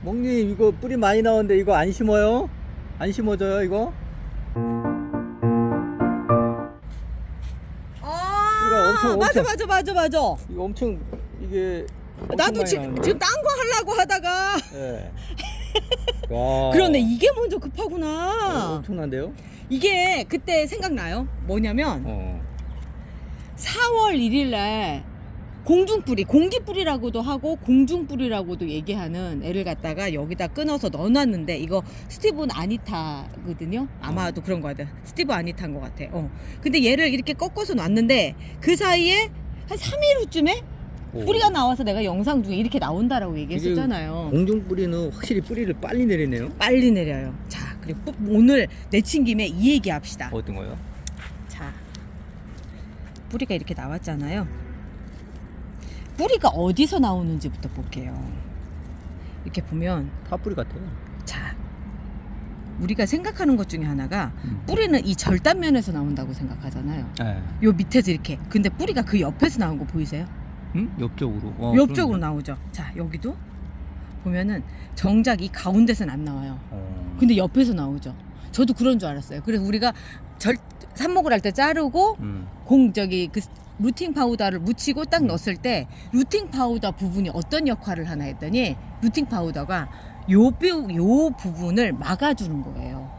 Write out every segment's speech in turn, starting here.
멍님 이거 뿌리 많이 나오는데 이거 안 심어요? 안 심어져요 이거? 뿌리가 엄청 맞아. 이거 엄청 이게 엄청 나도 많이 지금 나오는데? 딴 거 하려고 하다가 예. 와. 그런데 이게 먼저 급하구나. 엄청난데요? 이게 그때 생각나요? 뭐냐면 4월 1일 날 공중뿌리, 공기뿌리라고도 하고 공중뿌리라고도 얘기하는 애를 갖다가 여기다 끊어서 넣어놨는데, 이거 스티븐 아니타거든요. 아마도 그런 거 같아. 스티븐 아니타인 것 같아. 근데 얘를 이렇게 꺾어서 놨는데 그 사이에 한 3일 후쯤에 뿌리가 나와서 내가 영상 중에 이렇게 나온다라고 얘기했었잖아요. 공중 뿌리는 확실히 뿌리를 빨리 내리네요. 빨리 내려요. 자, 그리고 오늘 내친 김에 이 얘기 합시다. 어떤 거요? 자, 뿌리가 이렇게 나왔잖아요. 뿌리가 어디서 나오는지부터 볼게요. 이렇게 보면 파뿌리 같아요. 자, 우리가 생각하는 것 중에 하나가 뿌리는 이 절단면에서 나온다고 생각하잖아요. 네. 요 밑에서 이렇게. 근데 뿌리가 그 옆에서 나온 거 보이세요? 응? 옆쪽으로. 옆쪽으로 나오죠. 자, 여기도 보면은 정작 이 가운데서는 안 나와요. 근데 옆에서 나오죠. 저도 그런 줄 알았어요. 그래서 우리가 삽목을 할 때 자르고 그 루팅 파우더를 묻히고 딱 넣었을 때 루팅 파우더 부분이 어떤 역할을 하나 했더니, 루팅 파우더가 요 부분을 막아주는 거예요.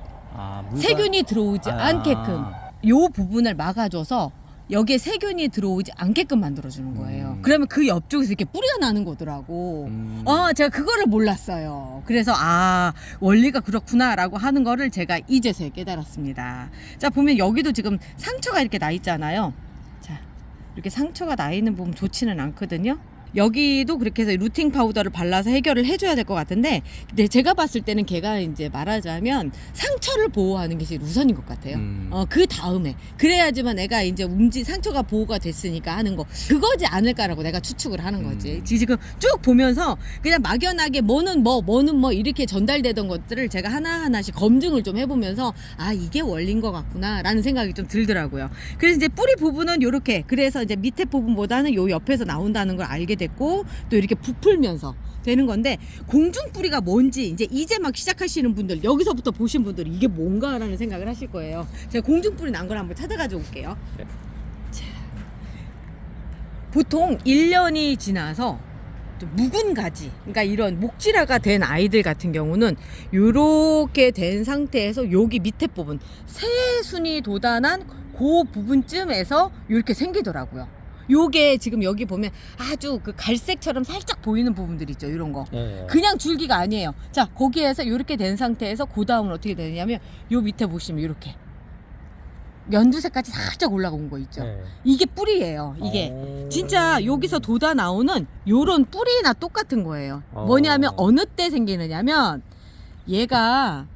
세균이 들어오지 않게끔 요 부분을 막아줘서 여기에 세균이 들어오지 않게끔 만들어주는 거예요. 그러면 그 옆쪽에서 이렇게 뿌리가 나는 거더라고. 제가 그거를 몰랐어요. 그래서 원리가 그렇구나라고 하는 거를 제가 이제서야 깨달았습니다. 자, 보면 여기도 지금 상처가 이렇게 나 있잖아요. 자, 이렇게 상처가 나 있는 부분 좋지는 않거든요. 여기도 그렇게 해서 루팅 파우더를 발라서 해결을 해줘야 될 것 같은데, 근데 제가 봤을 때는 걔가 이제 말하자면 상처를 보호하는 게 제일 우선인 것 같아요. 그 다음에 그래야지만 애가 이제 상처가 보호가 됐으니까 하는 거 그거지 않을까라고 내가 추측을 하는 거지. 지금 쭉 보면서 그냥 막연하게 뭐는 뭐 이렇게 전달되던 것들을 제가 하나하나씩 검증을 좀 해보면서 이게 원리인 것 같구나라는 생각이 좀 들더라고요. 그래서 이제 뿌리 부분은 요렇게, 그래서 이제 밑에 부분보다는 요 옆에서 나온다는 걸 알게 됐고, 또 이렇게 부풀면서 되는 건데, 공중뿌리가 뭔지 이제 막 시작하시는 분들, 여기서부터 보신 분들이 이게 뭔가라는 생각을 하실 거예요. 제가 공중뿌리 난 걸 한번 찾아가지고 올게요. 네. 자, 보통 1년이 지나서 묵은 가지, 그러니까 이런 목질화가 된 아이들 같은 경우는 요렇게 된 상태에서 여기 밑에 부분, 새순이 돋아난 그 부분쯤에서 이렇게 생기더라고요. 요게 지금 여기 보면 아주 그 갈색처럼 살짝 보이는 부분들 있죠. 이런 거. 그냥 줄기가 아니에요. 자, 거기에서 이렇게 된 상태에서 그 다음은 어떻게 되냐면 요 밑에 보시면 이렇게 연두색까지 살짝 올라온 거 있죠. 이게 뿌리예요. 이게 진짜 여기서 돋아 나오는 요런 뿌리나 똑같은 거예요. 뭐냐면 어느 때 생기느냐면 얘가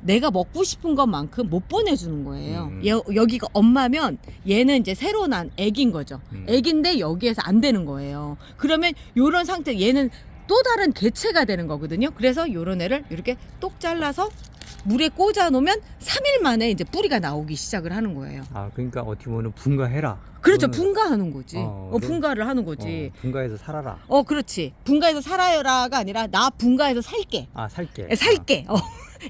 내가 먹고 싶은 것만큼 못 보내주는 거예요. 여기가 엄마면 얘는 이제 새로 난 애기인 거죠. 애기인데 여기에서 안 되는 거예요. 그러면 요런 상태, 얘는 또 다른 개체가 되는 거거든요. 그래서 요런 애를 이렇게 똑 잘라서 물에 꽂아 놓으면 3일 만에 이제 뿌리가 나오기 시작을 하는 거예요. 그러니까 어떻게 보면 분가해라. 그렇죠. 분가하는 거지. 분가를 하는 거지. 분가해서 살아라. 그렇지. 분가해서 살아요라가 아니라 나 분가해서 살게. 살게. 살게.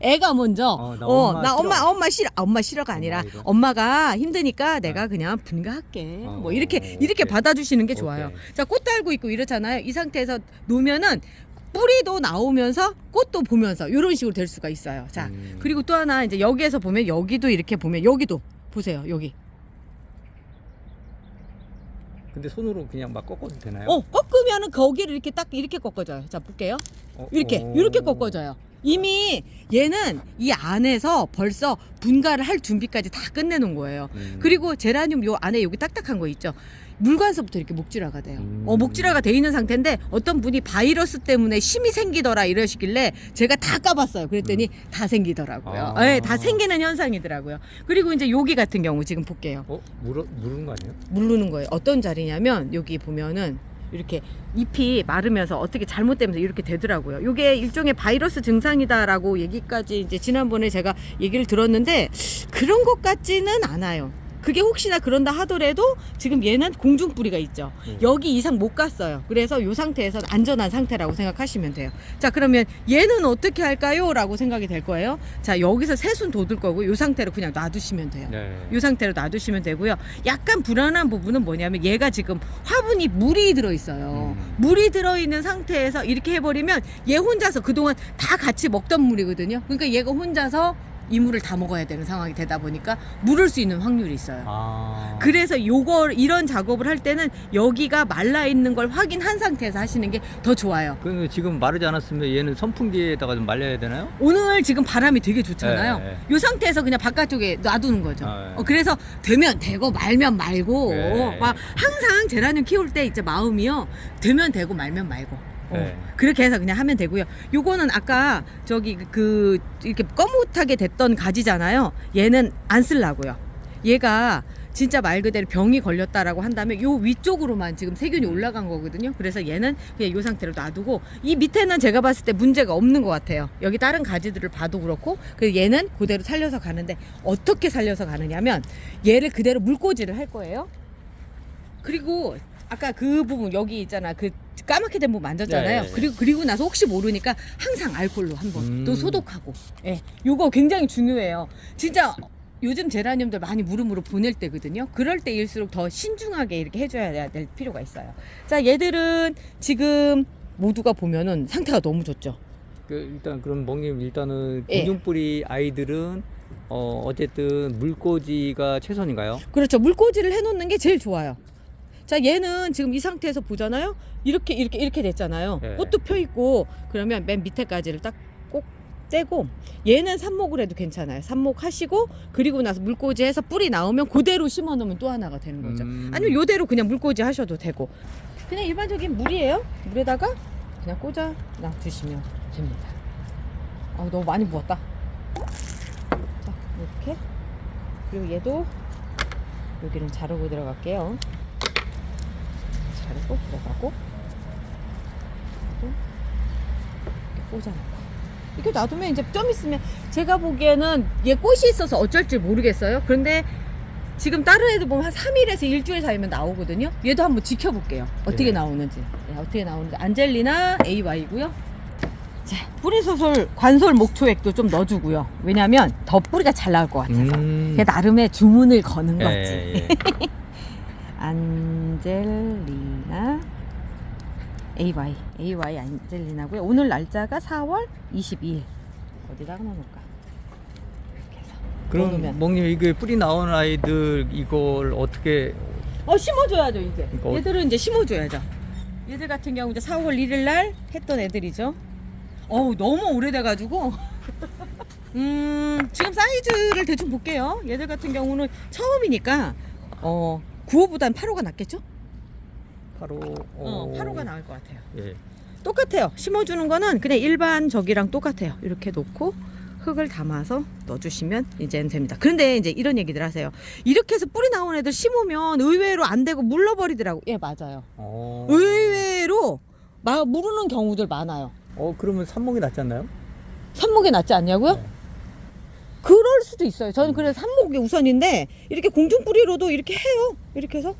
애가 먼저 나 엄마 싫어. 엄마 싫어가 아니라 엄마가 힘드니까 내가 그냥 분가할게. 뭐 이렇게 받아주시는 게 좋아요. 자, 꽃 달고 있고 이렇잖아요. 이 상태에서 놓으면은 뿌리도 나오면서 꽃도 보면서 이런 식으로 될 수가 있어요. 자, 그리고 또 하나 이제 여기에서 보면, 여기도 이렇게 보면, 여기도 보세요. 여기. 근데 손으로 그냥 막 꺾어도 되나요? 꺾으면은 거기를 이렇게 딱 이렇게 꺾어져요. 자, 볼게요. 이렇게 꺾어져요. 이미 얘는 이 안에서 벌써 분가를 할 준비까지 다 끝내놓은 거예요. 그리고 제라늄 요 안에 여기 딱딱한 거 있죠. 물관서부터 이렇게 목질화가 돼요. 목질화가 돼 있는 상태인데, 어떤 분이 바이러스 때문에 심이 생기더라 이러시길래 제가 다 까봤어요. 그랬더니 다 생기더라고요. 다 생기는 현상이더라고요. 그리고 이제 여기 같은 경우 지금 볼게요. 무르는 거 아니에요? 무르는 거예요. 어떤 자리냐면 여기 보면은 이렇게 잎이 마르면서 어떻게 잘못되면서 이렇게 되더라고요. 이게 일종의 바이러스 증상이다라고 얘기까지 이제 지난번에 제가 얘기를 들었는데, 그런 것 같지는 않아요. 그게 혹시나 그런다 하더라도 지금 얘는 공중뿌리가 있죠. 여기 이상 못 갔어요. 그래서 이 상태에서 안전한 상태라고 생각하시면 돼요. 자, 그러면 얘는 어떻게 할까요? 라고 생각이 될 거예요. 자, 여기서 새순 돋을 거고 이 상태로 그냥 놔두시면 돼요. 네. 이 상태로 놔두시면 되고요. 약간 불안한 부분은 뭐냐면 얘가 지금 화분이 물이 들어있어요. 물이 들어있는 상태에서 이렇게 해버리면 얘 혼자서 그동안 다 같이 먹던 물이거든요. 그러니까 얘가 혼자서 이 물을 다 먹어야 되는 상황이 되다 보니까 물을 수 있는 확률이 있어요. 아. 그래서 이런 작업을 할 때는 여기가 말라 있는 걸 확인한 상태에서 하시는 게 더 좋아요. 그럼 지금 마르지 않았으면 얘는 선풍기에다가 좀 말려야 되나요? 오늘 지금 바람이 되게 좋잖아요. 네. 이 상태에서 그냥 바깥쪽에 놔두는 거죠. 네. 그래서 되면 되고 말면 말고 네. 막 항상 제라늄 키울 때 이제 마음이요. 되면 되고 말면 말고. 네. 그렇게 해서 그냥 하면 되고요. 요거는 아까 저기 그 이렇게 거뭇하게 됐던 가지잖아요. 얘는 안 쓰려고요. 얘가 진짜 말 그대로 병이 걸렸다라고 한다면 요 위쪽으로만 지금 세균이 올라간 거거든요. 그래서 얘는 그냥 요 상태로 놔두고 이 밑에는 제가 봤을 때 문제가 없는 것 같아요. 여기 다른 가지들을 봐도 그렇고 그래서 얘는 그대로 살려서 가는데 어떻게 살려서 가느냐면 얘를 그대로 물꽂이를 할 거예요. 그리고 아까 그 부분 여기 있잖아. 그 까맣게 된 부분 만졌잖아요. 네. 그리고 나서 혹시 모르니까 항상 알콜로 한번 또 소독하고. 예. 요거 굉장히 중요해요. 진짜 요즘 제라늄들 많이 물음으로 보낼 때거든요. 그럴 때일수록 더 신중하게 이렇게 해줘야 될 필요가 있어요. 자, 얘들은 지금 모두가 보면은 상태가 너무 좋죠. 일단 그럼 멍님 일단은 예. 공중뿌리 아이들은 어쨌든 물꽂이가 최선인가요? 그렇죠. 물꽂이를 해놓는 게 제일 좋아요. 자, 얘는 지금 이 상태에서 보잖아요. 이렇게 됐잖아요. 네. 꽃도 펴 있고 그러면 맨 밑에까지를 딱 꼭 떼고 얘는 삽목을 해도 괜찮아요. 삽목하시고 그리고 나서 물꽂이 해서 뿌리 나오면 그대로 심어 놓으면 또 하나가 되는 거죠. 아니면 요대로 그냥 물꽂이 하셔도 되고 그냥 일반적인 물이에요. 물에다가 그냥 꽂아 놔두시면 됩니다. 너무 많이 부었다. 자, 이렇게 그리고 얘도 여기는 자르고 들어갈게요. 자르고 들어가고 이렇게 꽂아놓고 이렇게 놔두면 이제 좀 있으면 제가 보기에는 얘 꽃이 있어서 어쩔지 모르겠어요. 그런데 지금 다른 애들 보면 한 3일에서 일주일 사이면 나오거든요. 얘도 한번 지켜볼게요. 어떻게 네. 나오는지. 어떻게 나오는지. 안젤리나 AY고요. 자, 뿌리소솔 관솔 목초액도 좀 넣어주고요. 왜냐면 더 뿌리가 잘 나올 것 같아서. 그게 나름의 주문을 거는 거지. 예. 안젤리나 AY 안젤리나고요. 오늘 날짜가 4월 22일. 어디다가 넣어놓을까? 이렇게 해서 그럼 넣어놓으면. 멍님 이게 뿌리 나온 아이들 이걸 어떻게 심어줘야죠 이제. 그러니까 얘들은 이제 심어줘야죠. 얘들 같은 경우 이제 4월 1일 날 했던 애들이죠. 너무 오래돼가지고 지금 사이즈를 대충 볼게요. 얘들 같은 경우는 처음이니까 9호보단 8호가 낫겠죠? 8호 8호가 나을 것 같아요. 예. 똑같아요. 심어주는 거는 그냥 일반 저기랑 똑같아요. 이렇게 놓고 흙을 담아서 넣어주시면 이제는 됩니다. 그런데 이제 이런 얘기들 하세요. 이렇게 해서 뿌리 나온 애들 심으면 의외로 안 되고 물러버리더라고. 예, 맞아요. 의외로 무르는 경우들 많아요. 그러면 삽목이 낫지 않나요? 삽목이 낫지 않냐고요? 네. 그럴 수도 있어요. 저는 그래서 삽목이 우선인데 이렇게 공중뿌리로도 이렇게 해요. 이렇게 해서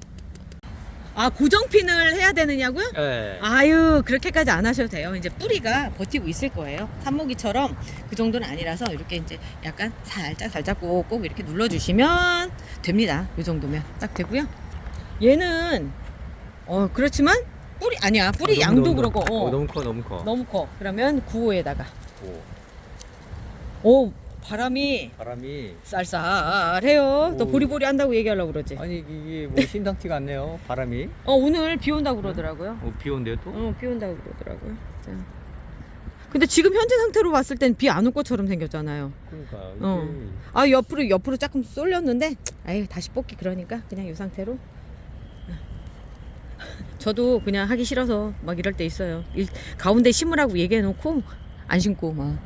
고정핀을 해야 되느냐고요? 예. 아유, 그렇게까지 안 하셔도 돼요. 이제 뿌리가 버티고 있을 거예요. 삽목이처럼 그 정도는 아니라서 이렇게 이제 약간 살짝 꼭꼭 이렇게 눌러주시면 됩니다. 이 정도면 딱 되고요. 얘는 그렇지만 뿌리 아니야. 뿌리 양도 그렇고 너무 커. 너무 커. 그러면 9호에다가 바람이 쌀쌀해요. 또 오. 보리보리 한다고 얘기하려고 그러지. 아니 이게 뭐 심상치가 않네요. 바람이. 오늘 비 온다고 그러더라고요. 비 온대요 또? 비 온다고 그러더라고요. 자. 근데 지금 현재 상태로 봤을 땐 비 안 올 것처럼 생겼잖아요. 그러니까 이게 옆으로 조금 쏠렸는데 다시 뽑기 그러니까 그냥 이 상태로. 저도 그냥 하기 싫어서 막 이럴 때 있어요. 가운데 심으라고 얘기해 놓고 안 심고 막.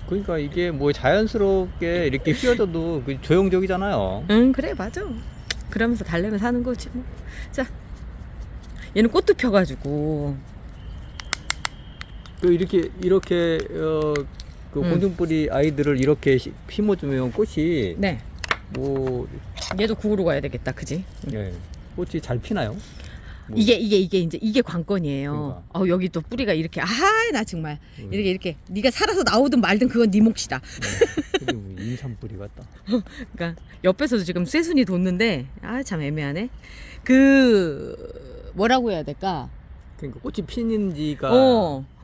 그러니까 이게 뭐 자연스럽게 이렇게 휘어져도 조형적이잖아요. 그래 맞아. 그러면서 달래면 사는 거지 뭐. 자, 얘는 꽃도 펴가지고 이렇게 공중뿌리 아이들을 이렇게 심어주면 꽃이 네. 뭐 얘도 구우러 가야 되겠다, 그지? 예. 꽃이 잘 피나요? 뭐, 이게 이제 이게 관건이에요. 그러니까. 여기 또 뿌리가 이렇게 나 정말 이렇게 네가 살아서 나오든 말든 그건 네 몫이다. 근데 뭐 인삼뿌리 같다. 그러니까 옆에서도 지금 쇠순이 돋는데 참 애매하네. 뭐라고 해야 될까? 그러니까 꽃이 피는지가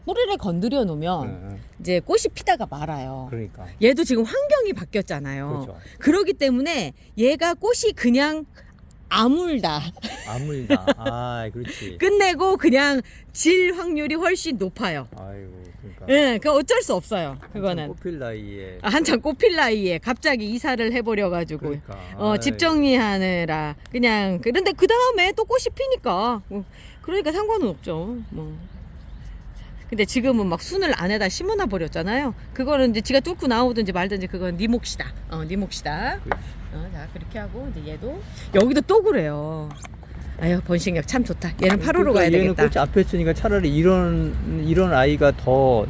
뿌리를 건드려 놓으면 응. 이제 꽃이 피다가 말아요. 그러니까 얘도 지금 환경이 바뀌었잖아요. 그렇죠. 그러기 때문에 얘가 꽃이 그냥 아물다. 아물다. 아, 그렇지. 끝내고 그냥 질 확률이 훨씬 높아요. 아이고, 그러니까. 예, 그 어쩔 수 없어요. 그거는. 꽃필 나이에. 한참 꽃필 나이에 갑자기 이사를 해버려가지고 그러니까. 집 정리하느라 그냥 그런데 그 다음에 또 꽃이 피니까 그러니까 상관은 없죠. 뭐. 근데 지금은 막 순을 안에다 심어놔 버렸잖아요. 그거는 이제 지가 뚫고 나오든지 말든지 그건 네 몫이다. 네 몫이다. 자 그렇게 하고 이제 얘도 여기도 또 그래요. 아유 번식력 참 좋다. 얘는 8호로 가야 얘는 되겠다. 꽃이 앞에 있으니까 차라리 이런 아이가 더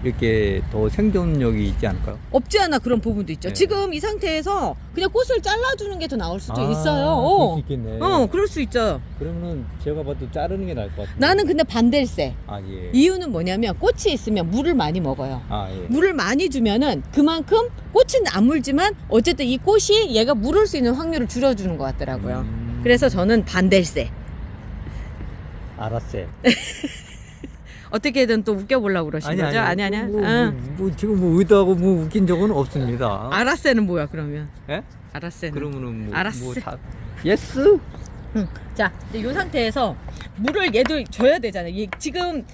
이렇게 더 생존력이 있지 않을까요? 없지 않아 그런 부분도 있죠. 네. 지금 이 상태에서 그냥 꽃을 잘라주는 게 더 나을 수도 있어요. 그럴 수 있겠네. 그럴 수 있죠. 그러면은 제가 봐도 자르는 게 나을 것 같아요. 나는 근데 반댈세. 예. 이유는 뭐냐면 꽃이 있으면 물을 많이 먹어요. 예. 물을 많이 주면은 그만큼 꽃은 안 물지만 어쨌든 이 꽃이 얘가 물을 수 있는 확률을 줄여주는 것 같더라고요. 그래서 저는 반댈세. 알았어요. 어떻게든 또 웃겨보려고 그러신 거죠? 아니야. 뭐 지금 뭐 의도하고 뭐 웃긴 적은 없습니다. 알았세는 뭐야 그러면? 예? 알았세는. 그러면은 뭐 알았어. 뭐 다 예스? 자, 이제 이 상태에서 물을 얘도 줘야 되잖아요. 지금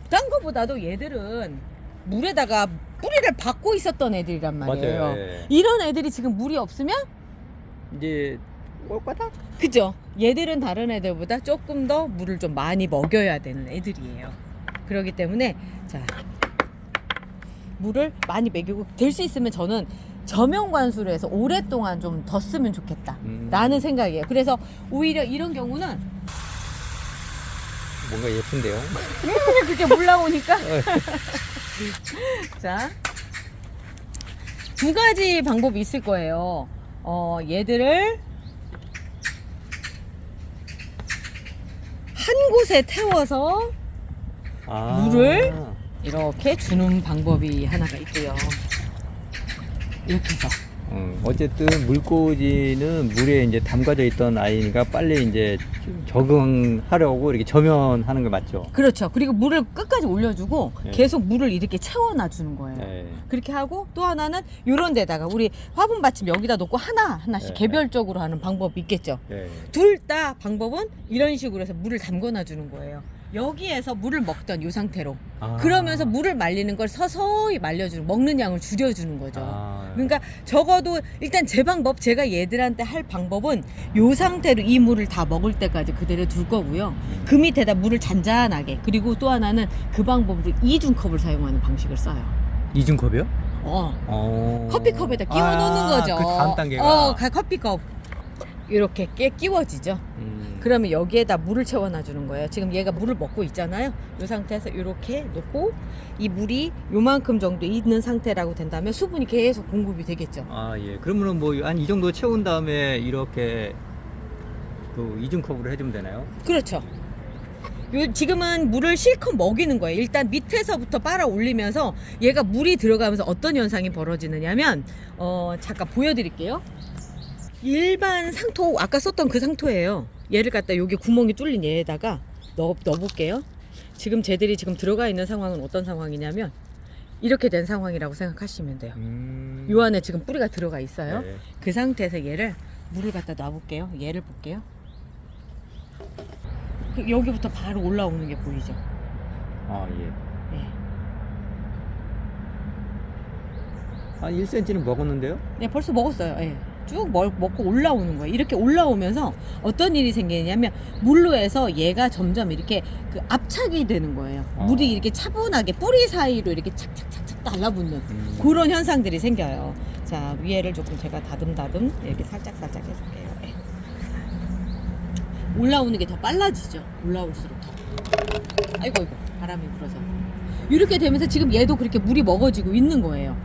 딴 거보다도 얘들은 물에다가 뿌리를 박고 있었던 애들이란 말이에요. 맞아요. 예. 이런 애들이 지금 물이 없으면 이제 꼴까닥? 그죠? 얘들은 다른 애들보다 조금 더 물을 좀 많이 먹여야 되는 애들이에요. 그렇기 때문에 자 물을 많이 먹이고 될 수 있으면 저는 저명관수로 해서 오랫동안 좀 더 쓰면 좋겠다 라는 생각이에요. 그래서 오히려 이런 경우는 뭔가 예쁜데요? 그렇게 물 나오니까 자, 두 가지 방법이 있을 거예요. 얘들을 한 곳에 태워서 물을 이렇게 주는 방법이 하나가 있고요. 이렇게 해서 어쨌든 물꽂이는 물에 이제 담가져 있던 아이니까 빨리 이제 적응하려고 이렇게 저면하는 거 맞죠? 그렇죠. 그리고 물을 끝까지 올려주고 네. 계속 물을 이렇게 채워놔 주는 거예요. 네. 그렇게 하고 또 하나는 이런 데다가 우리 화분 받침 여기다 놓고 하나씩 네. 개별적으로 하는 방법이 있겠죠. 네. 둘 다 방법은 이런 식으로 해서 물을 담궈놔 주는 거예요. 여기에서 물을 먹던 이 상태로 그러면서 물을 말리는 걸 서서히 말려주는 먹는 양을 줄여주는 거죠. 그러니까 적어도 일단 제 방법 제가 얘들한테 할 방법은 이 상태로 이 물을 다 먹을 때까지 그대로 둘 거고요. 그 밑에다 물을 잔잔하게 그리고 또 하나는 그 방법으로 이중컵을 사용하는 방식을 써요. 이중컵이요? 커피컵에다 끼워 놓는 거죠. 그 다음 단계가 커피컵 이렇게 끼워지죠. 그러면 여기에다 물을 채워놔 주는 거예요. 지금 얘가 물을 먹고 있잖아요. 이 상태에서 이렇게 놓고 이 물이 요만큼 정도 있는 상태라고 된다면 수분이 계속 공급이 되겠죠. 예. 그러면은 뭐 한 이 정도 채운 다음에 이렇게 그 이중컵으로 해주면 되나요? 그렇죠. 지금은 물을 실컷 먹이는 거예요. 일단 밑에서부터 빨아 올리면서 얘가 물이 들어가면서 어떤 현상이 벌어지느냐면 잠깐 보여드릴게요. 일반 상토 아까 썼던 그 상토예요. 얘를 갖다 여기 구멍이 뚫린 얘에다가 넣어볼게요. 지금 쟤들이 지금 들어가 있는 상황은 어떤 상황이냐면 이렇게 된 상황이라고 생각하시면 돼요. 요 안에 지금 뿌리가 들어가 있어요. 네. 그 상태에서 얘를 물을 갖다 놔볼게요. 얘를 볼게요. 여기부터 바로 올라오는 게 보이죠? 예. 네. 한 1cm는 먹었는데요? 네, 벌써 먹었어요. 네. 쭉 먹고 올라오는 거예요. 이렇게 올라오면서 어떤 일이 생기냐면 물로 해서 얘가 점점 이렇게 그 압착이 되는 거예요. 물이 이렇게 차분하게 뿌리 사이로 이렇게 착착착착 달라붙는 그런 현상들이 생겨요. 자, 위에를 조금 제가 다듬다듬 이렇게 살짝 해줄게요. 네. 올라오는 게 더 빨라지죠. 올라올수록 더. 아이고 바람이 불어서. 이렇게 되면서 지금 얘도 그렇게 물이 먹어지고 있는 거예요.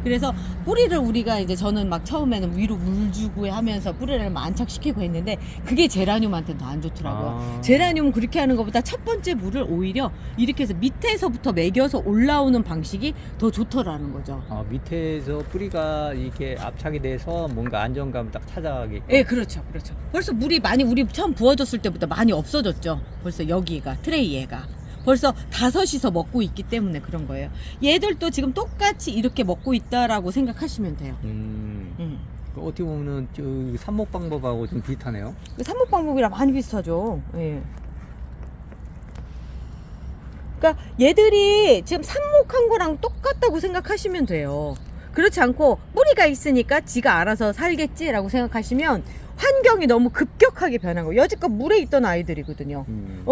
그래서 뿌리를 우리가 이제 저는 막 처음에는 위로 물 주고 하면서 뿌리를 막 안착시키고 했는데 그게 제라늄한테는 더 안 좋더라고요. 제라늄은 그렇게 하는 것보다 첫 번째 물을 오히려 이렇게 해서 밑에서부터 매겨서 올라오는 방식이 더 좋더라는 거죠. 밑에서 뿌리가 이렇게 압착이 돼서 뭔가 안정감을 딱 찾아가게. 예, 그렇죠. 그렇죠. 벌써 물이 많이 우리 처음 부어줬을 때보다 많이 없어졌죠. 벌써 여기가 트레이에가. 벌써 5이서 먹고 있기 때문에 그런 거예요. 얘들도 지금 똑같이 이렇게 먹고 있다라고 생각하시면 돼요. 어떻게 보면은 삽목 방법하고 좀 비슷하네요. 삽목 방법이랑 많이 비슷하죠. 예. 그러니까 얘들이 지금 삽목한 거랑 똑같다고 생각하시면 돼요. 그렇지 않고 뿌리가 있으니까 지가 알아서 살겠지라고 생각하시면 환경이 너무 급격하게 변한 거예요. 여지껏 물에 있던 아이들이거든요.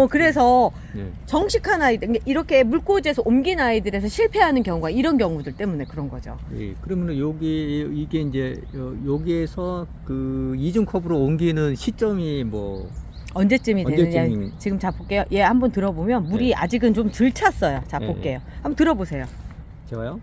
그래서 네. 정식한 아이들, 이렇게 물꽂이에서 옮긴 아이들에서 실패하는 경우가 이런 경우들 때문에 그런 거죠. 예, 그러면은 이게 이제 여기에서 그 이중 컵으로 옮기는 시점이 뭐 언제쯤이 되느냐. 언제쯤이- 지금 자 볼게요. 얘 한번 들어보면 물이 네. 아직은 좀 덜 찼어요. 자 네, 볼게요. 한번 들어보세요. 제가요?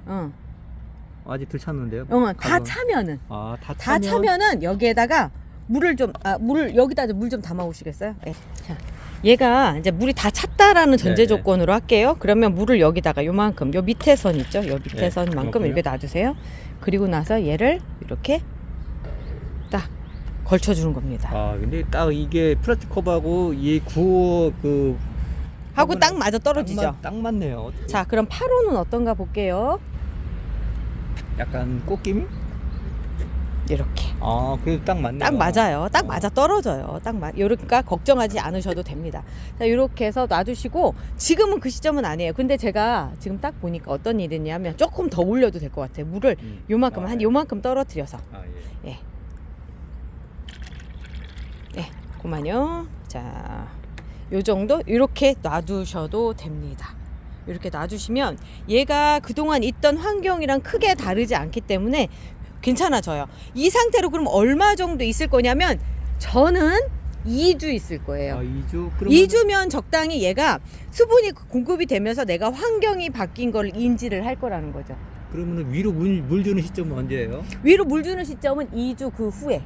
아직 덜 찼는데요. 다 차면은 다 다 차면은 여기에다가 물을 좀 물을 여기다 물 좀 담아 오시겠어요? 네. 자, 얘가 이제 물이 다 찼다라는 전제 네, 네. 조건으로 할게요. 그러면 물을 여기다가 요만큼 요 밑에 선 있죠? 요 밑에 네, 선만큼 이렇게요? 이렇게 놔주세요. 그리고 나서 얘를 이렇게 딱 걸쳐주는 겁니다. 근데 딱 이게 플라스틱 컵하고 이 구호 그 하고 딱 맞아 떨어지죠. 딱 맞네요. 어떻게. 자, 그럼 8호는 어떤가 볼게요. 약간 꽃김? 이렇게. 그래도 딱 맞네요. 딱 맞아요. 딱 맞아 떨어져요. 요러니까 걱정하지 않으셔도 됩니다. 자, 이렇게 해서 놔주시고 지금은 그 시점은 아니에요. 근데 제가 지금 딱 보니까 어떤 일이 있냐면 조금 더 올려도 될 것 같아요. 물을 요만큼 한 요만큼 떨어뜨려서. 예. 예, 그만요. 자, 요 정도 이렇게 놔두셔도 됩니다. 이렇게 놔주시면 얘가 그동안 있던 환경이랑 크게 다르지 않기 때문에 괜찮아져요. 이 상태로 그럼 얼마 정도 있을 거냐면 저는 2주 있을 거예요. 2주? 2주면 적당히 얘가 수분이 공급이 되면서 내가 환경이 바뀐 걸 인지를 할 거라는 거죠. 그러면 위로 물 주는 시점은 언제예요? 위로 물 주는 시점은 2주 그 후에.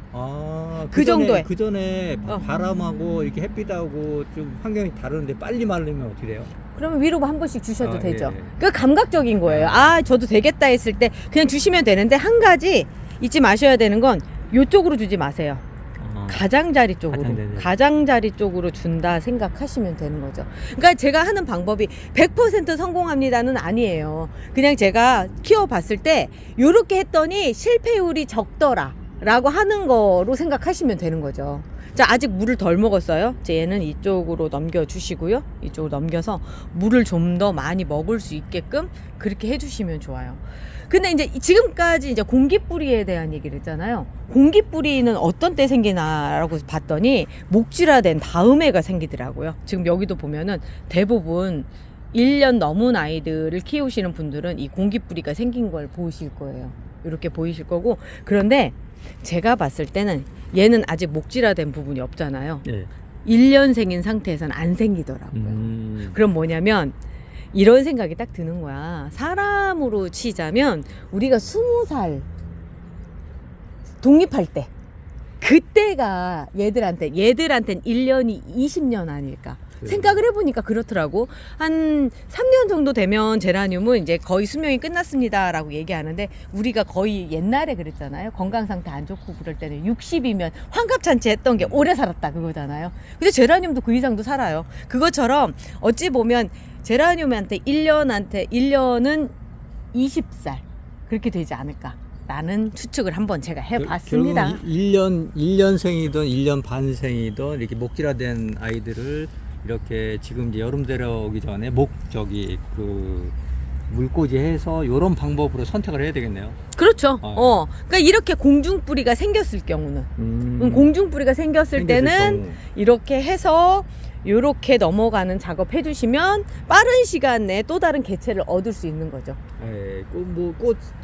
그 정도에. 그 전에 바람하고 이렇게 햇빛하고 좀 환경이 다른데 빨리 마르면 어떻게 돼요? 그러면 위로 한 번씩 주셔도 되죠. 예. 그 감각적인 거예요. 저도 되겠다 했을 때 그냥 주시면 되는데 한 가지 잊지 마셔야 되는 건 이쪽으로 주지 마세요. 가장자리 쪽으로. 가장자리 쪽으로 준다 생각하시면 되는 거죠. 그러니까 제가 하는 방법이 100% 성공합니다는 아니에요. 그냥 제가 키워봤을 때 요렇게 했더니 실패율이 적더라 라고 하는 거로 생각하시면 되는 거죠. 자, 아직 물을 덜 먹었어요. 이제 얘는 이쪽으로 넘겨주시고요. 이쪽으로 넘겨서 물을 좀 더 많이 먹을 수 있게끔 그렇게 해주시면 좋아요. 근데 이제 지금까지 이제 공기뿌리에 대한 얘기를 했잖아요. 공기뿌리는 어떤 때 생기나라고 봤더니 목질화된 다음해가 생기더라고요. 지금 여기도 보면은 대부분 1년 넘은 아이들을 키우시는 분들은 이 공기뿌리가 생긴 걸 보실 거예요. 이렇게 보이실 거고. 그런데 제가 봤을 때는 얘는 아직 목질화된 부분이 없잖아요. 1년생인 상태에서는 안 생기더라고요. 그럼 뭐냐면 이런 생각이 딱 드는 거야. 사람으로 치자면 우리가 20살 독립할 때 그때가 얘들한텐 1년이 20년 아닐까. 생각을 해보니까 그렇더라고. 한 3년 정도 되면 제라늄은 이제 거의 수명이 끝났습니다 라고 얘기하는데 우리가 거의 옛날에 그랬잖아요. 건강 상태 안 좋고 그럴 때는 60이면 환갑잔치 했던 게 오래 살았다 그거잖아요. 근데 제라늄도 그 이상도 살아요. 그것처럼 어찌 보면 제라늄한테 1년은 20살 그렇게 되지 않을까 라는 추측을 한번 제가 해봤습니다. 결국 1년생이든 1년 반생이든 이렇게 목질화된 아이들을 이렇게 지금 이제 여름 들어오기 전에 그 물꽂이 해서 이런 방법으로 선택을 해야 되겠네요. 그렇죠. 그러니까 이렇게 공중뿌리가 생겼을 경우는 공중뿌리가 생겼을 때는 이렇게 해서 이렇게 넘어가는 작업 해주시면 빠른 시간 내에 또 다른 개체를 얻을 수 있는 거죠.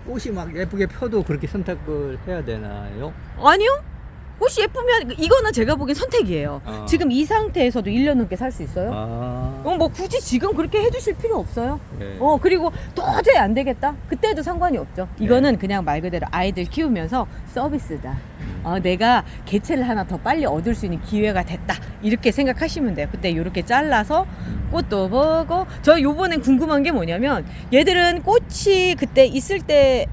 꽃이 막 예쁘게 펴도 그렇게 선택을 해야 되나요? 아니요. 꽃이 예쁘면 이거는 제가 보기엔 선택이에요. 아. 지금 이 상태에서도 1년 넘게 살 수 있어요. 아. 뭐 굳이 지금 그렇게 해주실 필요 없어요. 네. 그리고 도저히 안 되겠다. 그때도 상관이 없죠. 네. 이거는 그냥 말 그대로 아이들 키우면서 서비스다. 내가 개체를 하나 더 빨리 얻을 수 있는 기회가 됐다. 이렇게 생각하시면 돼요. 그때 이렇게 잘라서 꽃도 보고. 저 요번엔 궁금한 게 뭐냐면 얘들은 꽃이 그때 있을 때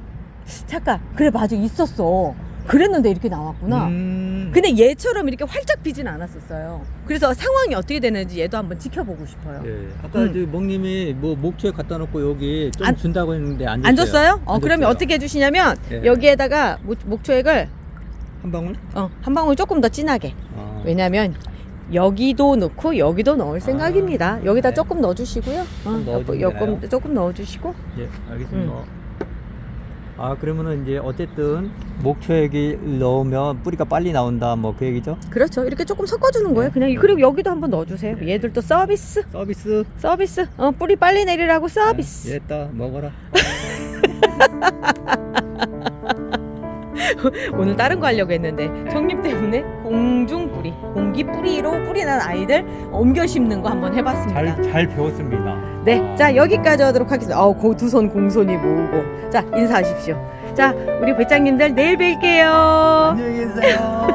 잠깐 그래 맞아 있었어. 그랬는데 이렇게 나왔구나. 근데 얘처럼 이렇게 활짝 피진 않았었어요. 그래서 상황이 어떻게 되는지 얘도 한번 지켜보고 싶어요. 예. 아까 그 목님이 뭐 목초에 갖다 놓고 여기 좀 안- 준다고 했는데 안 줬어요. 안 줬어요? 안 그러면 줬어요. 어떻게 해주시냐면 예. 여기에다가 목초액을 한 방울? 한 방울 조금 더 진하게. 아. 왜냐면 여기도 넣고 여기도 넣을 생각입니다. 여기다 네. 조금 넣어주시고요. 좀 넣어주면 되나요? 조금 넣어주시고. 예, 알겠습니다. 그러면은 이제 어쨌든 목초액이 넣으면 뿌리가 빨리 나온다 뭐 그 얘기죠? 그렇죠. 이렇게 조금 섞어주는 거예요. 그냥 그리고 여기도 한번 넣어주세요. 얘들도 서비스. 서비스. 뿌리 빨리 내리라고 서비스. 얘따 먹어라. 오늘 다른 거 하려고 했는데 정립 때문에 공중뿌리, 공기뿌리로 뿌리 난 아이들 옮겨 심는 거 한번 해봤습니다. 잘 배웠습니다. 네, 자 여기까지 하도록 하겠습니다. 두 손 공손히 모으고. 자 인사하십시오. 자 우리 배짱님들 내일 뵐게요. 안녕히 계세요.